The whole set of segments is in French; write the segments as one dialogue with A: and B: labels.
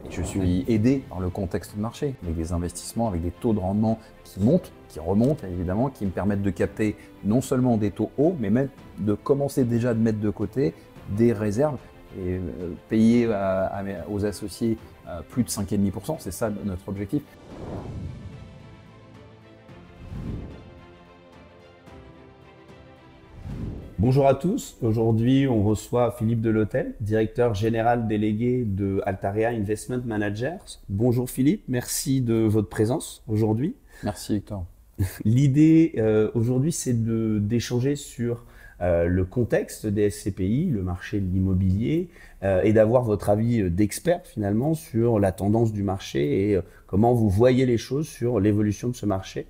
A: Et je suis aidé par le contexte de marché, avec des investissements, avec des taux de rendement qui montent, qui remontent évidemment, qui me permettent de capter non seulement des taux hauts, mais même de commencer déjà de mettre de côté des réserves et payer aux associés plus de 5,5%, c'est ça notre objectif.
B: Bonjour à tous, aujourd'hui on reçoit Philippe Delhôtel, directeur général délégué de Altaria Investment Managers. Bonjour Philippe, merci de votre présence aujourd'hui.
A: Merci Victor.
B: L'idée aujourd'hui c'est d'échanger sur le contexte des SCPI, le marché de l'immobilier, et d'avoir votre avis d'expert finalement sur la tendance du marché et comment vous voyez les choses sur l'évolution de ce marché.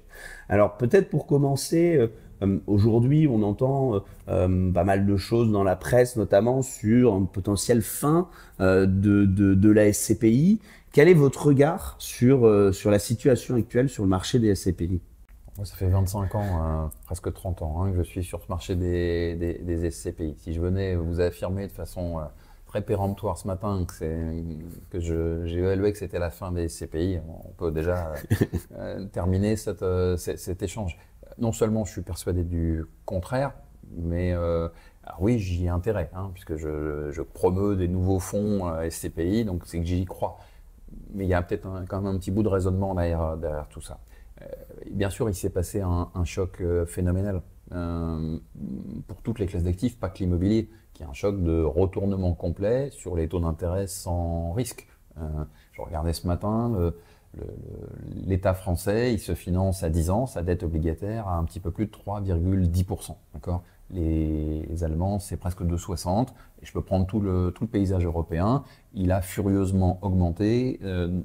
B: Alors peut-être pour commencer, aujourd'hui on entend pas mal de choses dans la presse, notamment sur une potentielle fin de la SCPI. Quel est votre regard sur la situation actuelle sur le marché des SCPI ?
A: Moi, ça fait 25 ans, presque 30 ans, que je suis sur ce marché des SCPI. Si je venais vous affirmer de façon très péremptoire ce matin que j'ai évalué que c'était la fin des SCPI, on peut déjà terminer cet échange. Non seulement je suis persuadé du contraire, mais alors oui, j'y ai intérêt, puisque je promeus des nouveaux fonds SCPI, donc c'est que j'y crois. Mais il y a peut-être quand même un petit bout de raisonnement derrière tout ça. Bien sûr, il s'est passé un choc phénoménal pour toutes les classes d'actifs, pas que l'immobilier, qui est un choc de retournement complet sur les taux d'intérêt sans risque. Je regardais ce matin, l'État français, il se finance à 10 ans, sa dette obligataire à un petit peu plus de 3,10%. D'accord ? Les Allemands, c'est presque 2,60. Et je peux prendre tout le paysage européen. Il a furieusement augmenté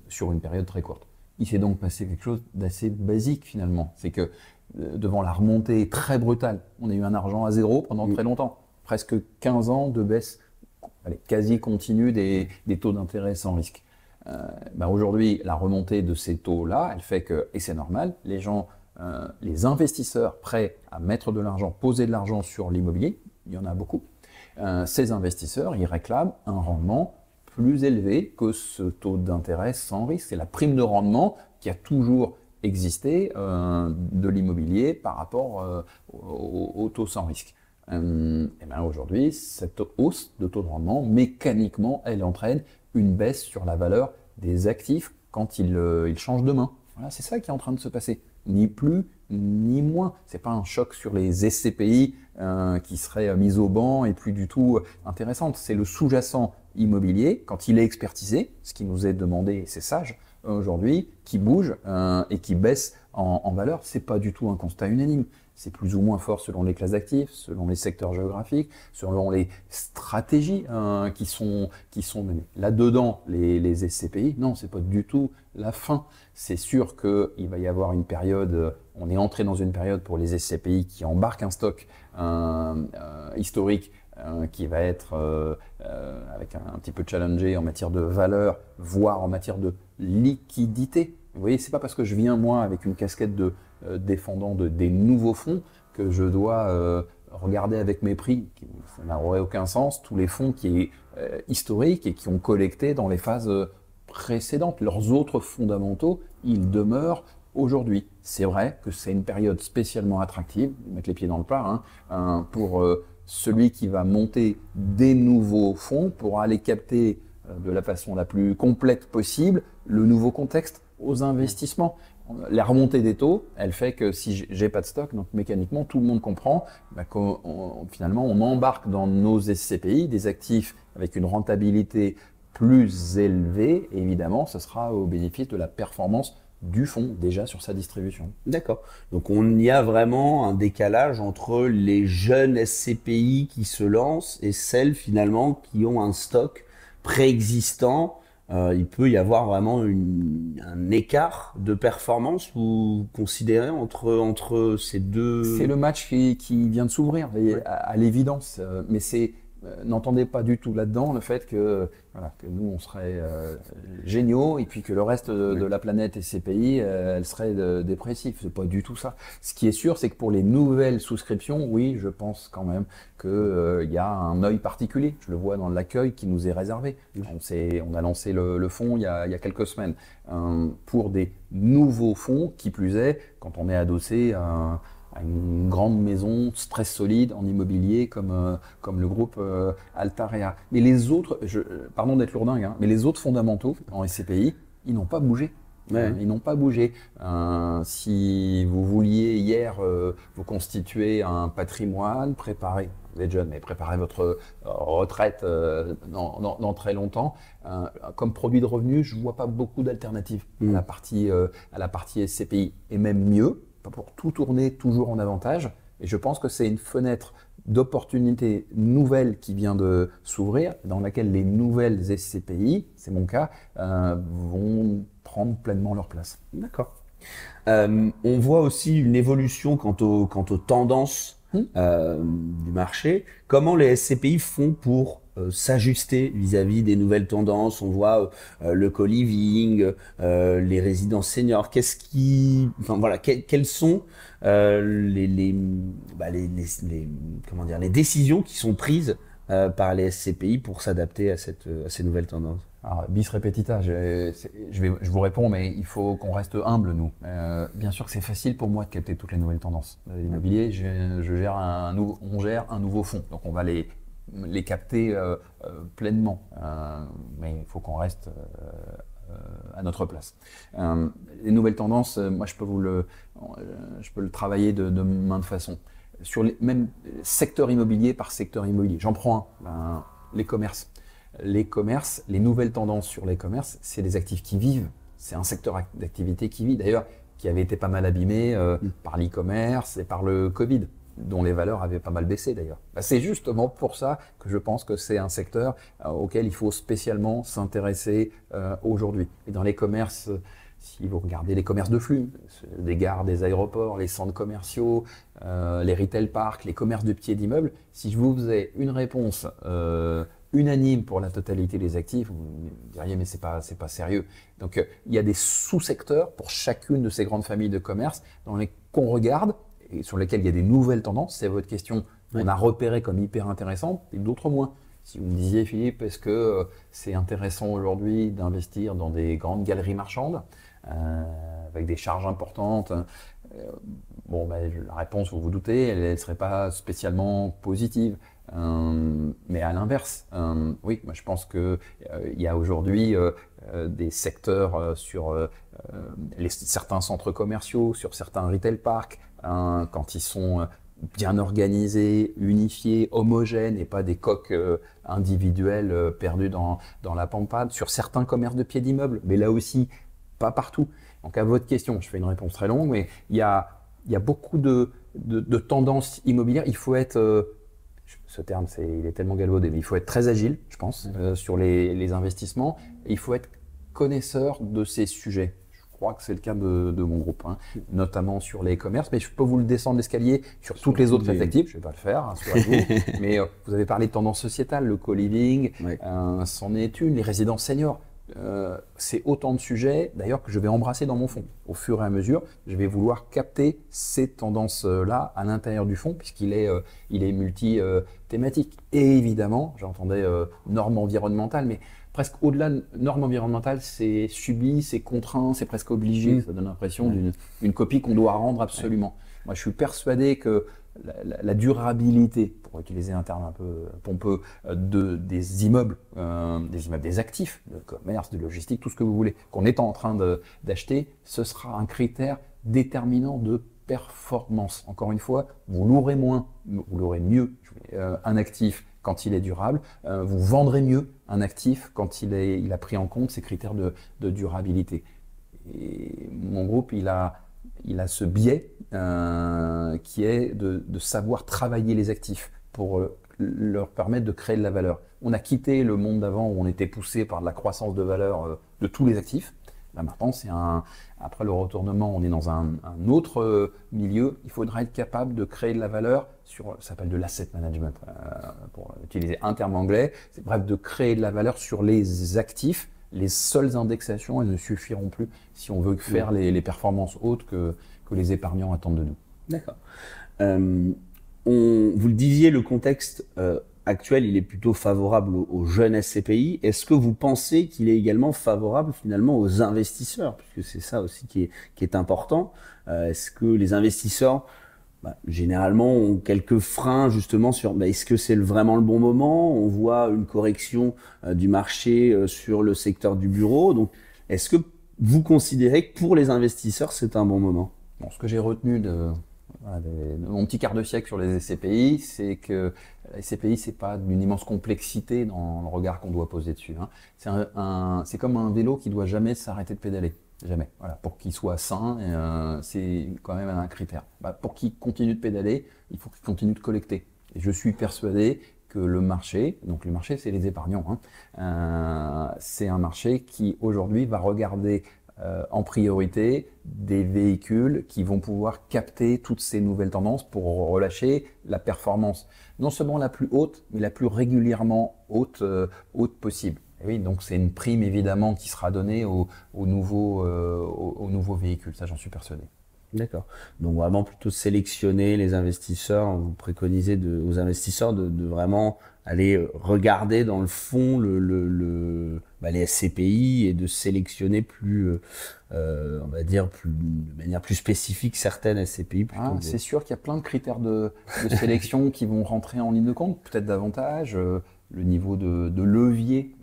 A: sur une période très courte. Il s'est donc passé quelque chose d'assez basique finalement. C'est que devant la remontée très brutale, on a eu un argent à zéro pendant très longtemps. Presque 15 ans de baisse quasi continue des taux d'intérêt sans risque. Aujourd'hui, la remontée de ces taux-là, elle fait que, et c'est normal, les gens, les investisseurs prêts à mettre de l'argent, poser de l'argent sur l'immobilier, il y en a beaucoup, ces investisseurs, ils réclament un rendement plus élevé que ce taux d'intérêt sans risque. C'est la prime de rendement qui a toujours existé de l'immobilier par rapport au taux sans risque. Aujourd'hui, cette hausse de taux de rendement, mécaniquement, elle entraîne une baisse sur la valeur des actifs quand ils changent de main. Voilà, c'est ça qui est en train de se passer. Ni plus, ni moins. C'est pas un choc sur les SCPI qui serait mis au banc et plus du tout intéressante. C'est le sous-jacent immobilier, quand il est expertisé, ce qui nous est demandé, et c'est sage, aujourd'hui, qui bouge et qui baisse en valeur. C'est pas du tout un constat unanime. C'est plus ou moins fort selon les classes d'actifs, selon les secteurs géographiques, selon les stratégies qui sont menées. Là-dedans, les SCPI, non, c'est pas du tout la fin. C'est sûr qu'il va y avoir une période, on est entré dans une période pour les SCPI qui embarquent un stock historique qui va être avec un petit peu challengé en matière de valeur, voire en matière de liquidité. Vous voyez, c'est pas parce que je viens, moi, avec une casquette de défendant des nouveaux fonds que je dois regarder avec mépris, ça n'aurait aucun sens, tous les fonds qui est historiques et qui ont collecté dans les phases précédentes. Leurs autres fondamentaux, ils demeurent aujourd'hui. C'est vrai que c'est une période spécialement attractive, mettre les pieds dans le plat, pour celui qui va monter des nouveaux fonds pour aller capter de la façon la plus complète possible le nouveau contexte aux investissements. La remontée des taux, elle fait que si j'ai pas de stock, donc mécaniquement tout le monde comprend finalement on embarque dans nos SCPI des actifs avec une rentabilité plus élevée, et évidemment ce sera au bénéfice de la performance du fonds déjà sur sa distribution.
B: D'accord. Donc on y a vraiment un décalage entre les jeunes SCPI qui se lancent et celles finalement qui ont un stock préexistant. Il peut y avoir vraiment un écart de performance, vous considérez, entre ces deux...
A: C'est le match qui vient de s'ouvrir, à l'évidence, mais c'est n'entendez pas du tout là-dedans le fait que, voilà, que nous, on serait géniaux et puis que le reste de la planète et ses pays, elle serait dépressif. C'est pas du tout ça. Ce qui est sûr, c'est que pour les nouvelles souscriptions, oui, je pense quand même qu'il y a un œil particulier. Je le vois dans l'accueil qui nous est réservé. On a lancé le fonds il y a quelques semaines pour des nouveaux fonds, qui plus est, quand on est adossé à une grande maison très solide en immobilier comme le groupe Altarea. Mais les autres, pardon d'être lourdingue, hein, mais les autres fondamentaux en SCPI, ils n'ont pas bougé.
B: Ouais.
A: Ils n'ont pas bougé. Si vous vouliez hier vous constituer un patrimoine, préparer, vous êtes jeune, mais préparez votre retraite dans très longtemps. Comme produit de revenu, je ne vois pas beaucoup d'alternatives à la partie SCPI. Et même mieux, pas pour tout tourner toujours en avantage. Et je pense que c'est une fenêtre d'opportunité nouvelle qui vient de s'ouvrir, dans laquelle les nouvelles SCPI, c'est mon cas, vont prendre pleinement leur place.
B: D'accord. On voit aussi une évolution quant aux tendances du marché. Comment les SCPI font pour s'ajuster vis-à-vis des nouvelles tendances? On voit le co-living, les résidences seniors. Quelles sont les décisions qui sont prises par les SCPI pour s'adapter à ces nouvelles tendances?
A: Alors, bis repetita, je vous réponds, mais il faut qu'on reste humble, nous. Bien sûr que c'est facile pour moi de capter toutes les nouvelles tendances. L'immobilier, on gère un nouveau fonds, donc on va les capter pleinement. Mais il faut qu'on reste à notre place. Les nouvelles tendances, moi je peux le travailler de maintes façons. Sur même secteur immobilier par secteur immobilier. J'en prends un, les commerces. Les commerces, les nouvelles tendances sur les commerces, c'est des actifs qui vivent. C'est un secteur d'activité qui vit, d'ailleurs, qui avait été pas mal abîmé par l'e-commerce et par le Covid, dont les valeurs avaient pas mal baissé d'ailleurs. C'est justement pour ça que je pense que c'est un secteur auquel il faut spécialement s'intéresser aujourd'hui. Et dans les commerces, si vous regardez les commerces de flux, des gares, des aéroports, les centres commerciaux, les retail parks, les commerces de pieds d'immeubles, si je vous faisais une réponse unanime pour la totalité des actifs, vous me diriez mais c'est pas sérieux. Donc il y a des sous-secteurs pour chacune de ces grandes familles de commerce qu'on regarde et sur lesquels il y a des nouvelles tendances. C'est votre question. On a repéré comme hyper intéressant et d'autres moins. Si vous me disiez, Philippe, est-ce que c'est intéressant aujourd'hui d'investir dans des grandes galeries marchandes avec des charges importantes? La réponse, vous vous doutez, elle ne serait pas spécialement positive. Mais à l'inverse, oui, moi je pense qu'il y a aujourd'hui des secteurs sur certains centres commerciaux, sur certains retail parks, quand ils sont bien organisés, unifiés, homogènes et pas des coques individuelles perdues dans la pampa, sur certains commerces de pieds d'immeubles, mais là aussi, pas partout. Donc à votre question, je fais une réponse très longue, mais il y a beaucoup de tendances immobilières. Il faut être... ce terme, il est tellement galvaudé, mais il faut être très agile, je pense, sur les investissements. Et il faut être connaisseur de ces sujets. Je crois que c'est le cas de mon groupe, notamment sur les commerces. Mais je peux vous le descendre l'escalier sur toutes les autres actifs. Je ne vais pas le faire, mais vous avez parlé de tendance sociétale, le co-living, c'en est une, les résidences seniors. C'est autant de sujets d'ailleurs que je vais embrasser dans mon fonds. Au fur et à mesure, je vais vouloir capter ces tendances-là à l'intérieur du fonds puisqu'il est multi-thématique. Et évidemment, j'entendais normes environnementales, mais presque au-delà de normes environnementales, c'est subi, c'est contraint, c'est presque obligé. Ça donne l'impression d'une copie qu'on doit rendre absolument. Moi, je suis persuadé que la durabilité, pour utiliser un terme un peu pompeux, des immeubles, des actifs, de commerce, de logistique, tout ce que vous voulez, qu'on est en train d'acheter, ce sera un critère déterminant de performance. Encore une fois, vous louerez moins, vous louerez mieux un actif quand il est durable, vous vendrez mieux un actif quand il a pris en compte ces critères de durabilité. Et mon groupe, il a ce biais qui est de savoir travailler les actifs pour leur permettre de créer de la valeur. On a quitté le monde d'avant où on était poussé par de la croissance de valeur de tous les actifs. Là maintenant, après le retournement, on est dans un autre milieu. Il faudra être capable de créer de la valeur ça s'appelle de l'asset management, pour utiliser un terme anglais. C'est bref, de créer de la valeur sur les actifs. Les seules indexations, elles ne suffiront plus si on veut faire les performances hautes que les épargnants attendent de nous.
B: D'accord. Vous le disiez, le contexte actuel, il est plutôt favorable aux jeunes SCPI. Est-ce que vous pensez qu'il est également favorable finalement aux investisseurs, puisque c'est ça aussi qui est important. Est-ce que les investisseurs, généralement, ont quelques freins justement sur est-ce que c'est vraiment le bon moment? On voit une correction du marché sur le secteur du bureau. Donc, est-ce que vous considérez que pour les investisseurs, c'est un bon moment?
A: Bon, ce que j'ai retenu de mon petit quart de siècle sur les SCPI, c'est que les SCPI, c'est pas d'une immense complexité dans le regard qu'on doit poser dessus. Hein. C'est comme un vélo qui doit jamais s'arrêter de pédaler. Jamais. Voilà. Pour qu'il soit sain, c'est quand même un critère. Pour qu'il continue de pédaler, il faut qu'il continue de collecter. Et je suis persuadé que le marché, donc le marché, c'est les épargnants, hein, c'est un marché qui aujourd'hui va regarder en priorité des véhicules qui vont pouvoir capter toutes ces nouvelles tendances pour relâcher la performance, non seulement la plus haute, mais la plus régulièrement haute possible. Et oui, donc c'est une prime évidemment qui sera donnée aux nouveaux véhicules, ça j'en suis persuadé.
B: D'accord. Donc vraiment plutôt sélectionner les investisseurs, vous préconisez aux investisseurs de vraiment aller regarder dans le fond les SCPI et de sélectionner on va dire de manière plus spécifique certaines SCPI.
A: C'est sûr qu'il y a plein de critères de sélection qui vont rentrer en ligne de compte, peut-être davantage. Le niveau de levier,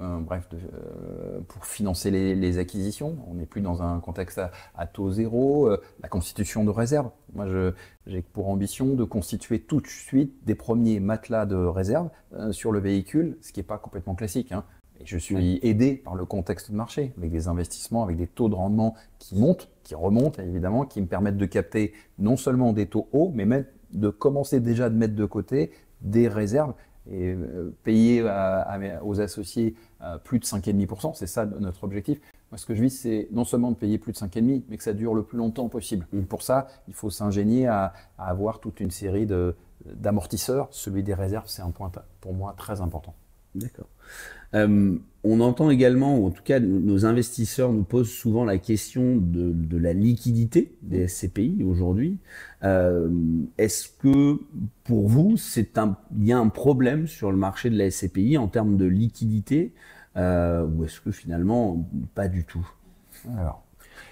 A: pour financer les acquisitions. On n'est plus dans un contexte à taux zéro. La constitution de réserves. Moi, j'ai pour ambition de constituer tout de suite des premiers matelas de réserve sur le véhicule, ce qui n'est pas complètement classique. Hein. Et je suis aidé par le contexte de marché, avec des investissements, avec des taux de rendement qui montent, qui remontent évidemment, qui me permettent de capter non seulement des taux hauts, mais même de commencer déjà de mettre de côté des réserves et payer aux associés plus de 5,5%, c'est ça notre objectif. Moi, ce que je vis, c'est non seulement de payer plus de 5,5%, mais que ça dure le plus longtemps possible. Pour ça, il faut s'ingénier à avoir toute une série d'amortisseurs. Celui des réserves, c'est un point pour moi très important.
B: D'accord. On entend également, ou en tout cas nos investisseurs nous posent souvent la question de la liquidité des SCPI aujourd'hui. Est-ce que pour vous, il y a un problème sur le marché de la SCPI en termes de liquidité ou est-ce que finalement pas du tout?
A: Alors,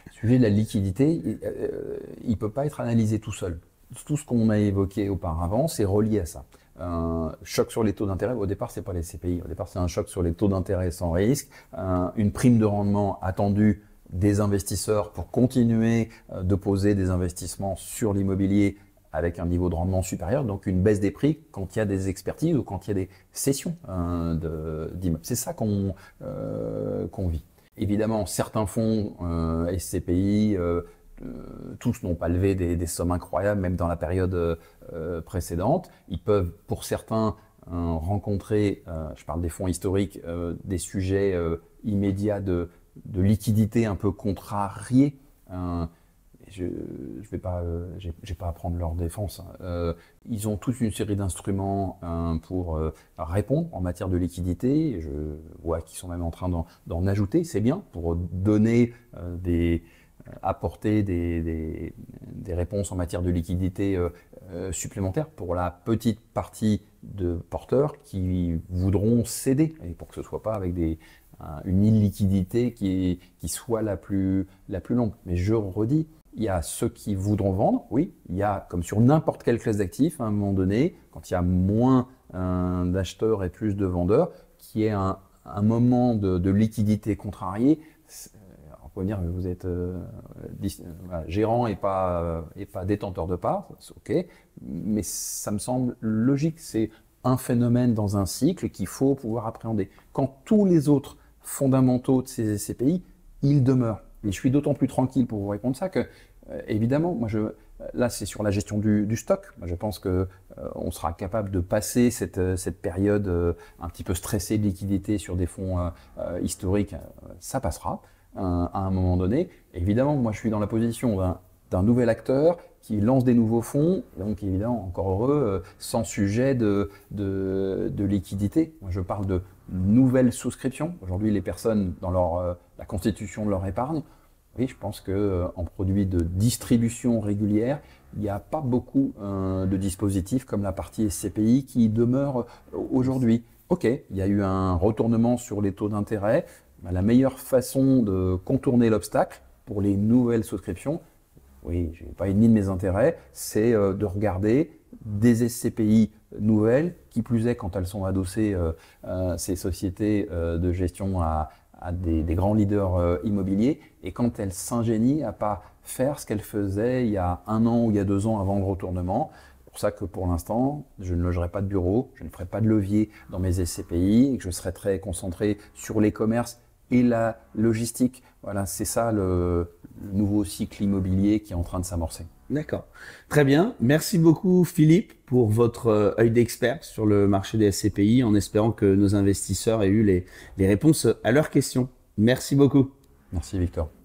A: le sujet de la liquidité, il ne peut pas être analysé tout seul. Tout ce qu'on a évoqué auparavant, c'est relié à ça. Choc sur les taux d'intérêt, au départ, c'est pas les CPI. Au départ, c'est un choc sur les taux d'intérêt sans risque, une prime de rendement attendue des investisseurs pour continuer de poser des investissements sur l'immobilier avec un niveau de rendement supérieur, donc une baisse des prix quand il y a des expertises ou quand il y a des cessions d'immeubles. C'est ça qu'on vit. Évidemment, certains fonds SCPI, tous n'ont pas levé des sommes incroyables, même dans la période précédente. Ils peuvent, pour certains, rencontrer, je parle des fonds historiques, des sujets immédiats de liquidité un peu contrariés. Je vais pas, j'ai pas à prendre leur défense. Ils ont toute une série d'instruments pour répondre en matière de liquidité. Je vois qu'ils sont même en train d'en ajouter. C'est bien pour donner apporter des réponses en matière de liquidité supplémentaires pour la petite partie de porteurs qui voudront céder, et pour que ce ne soit pas avec une illiquidité qui soit la plus longue. Mais je redis, il y a ceux qui voudront vendre, oui, il y a, comme sur n'importe quelle classe d'actifs, à un moment donné, quand il y a moins d'acheteurs et plus de vendeurs, qui est un moment de liquidité contrariée. On peut dire que vous êtes gérant et pas détenteur de parts, c'est ok, mais ça me semble logique. C'est un phénomène dans un cycle qu'il faut pouvoir appréhender. Quand tous les autres fondamentaux de ces SCPI, ils demeurent. Et je suis d'autant plus tranquille pour vous répondre ça que, évidemment, là c'est sur la gestion du stock. Moi, je pense qu'on sera capable de passer cette période un petit peu stressée de liquidité sur des fonds historiques, ça passera. à un moment donné. Évidemment, moi je suis dans la position d'un nouvel acteur qui lance des nouveaux fonds, donc évidemment, encore heureux, sans sujet de liquidité. Moi je parle de nouvelles souscriptions. Aujourd'hui, les personnes, dans la constitution de leur épargne, oui, je pense qu'en produits de distribution régulière, il n'y a pas beaucoup de dispositifs comme la partie SCPI qui demeure aujourd'hui. Ok, il y a eu un retournement sur les taux d'intérêt. La meilleure façon de contourner l'obstacle pour les nouvelles souscriptions, oui, je n'ai pas ennemi de mes intérêts, c'est de regarder des SCPI nouvelles, qui plus est quand elles sont adossées, ces sociétés de gestion à des grands leaders immobiliers, et quand elles s'ingénient à pas faire ce qu'elles faisaient il y a 1 an ou il y a 2 ans avant le retournement. C'est pour ça que pour l'instant, je ne logerai pas de bureau, je ne ferai pas de levier dans mes SCPI, et que je serai très concentré sur les commerces et la logistique. Voilà, c'est ça le nouveau cycle immobilier qui est en train de s'amorcer.
B: D'accord. Très bien. Merci beaucoup Philippe pour votre œil d'expert sur le marché des SCPI, en espérant que nos investisseurs aient eu les réponses à leurs questions. Merci beaucoup.
A: Merci Victor.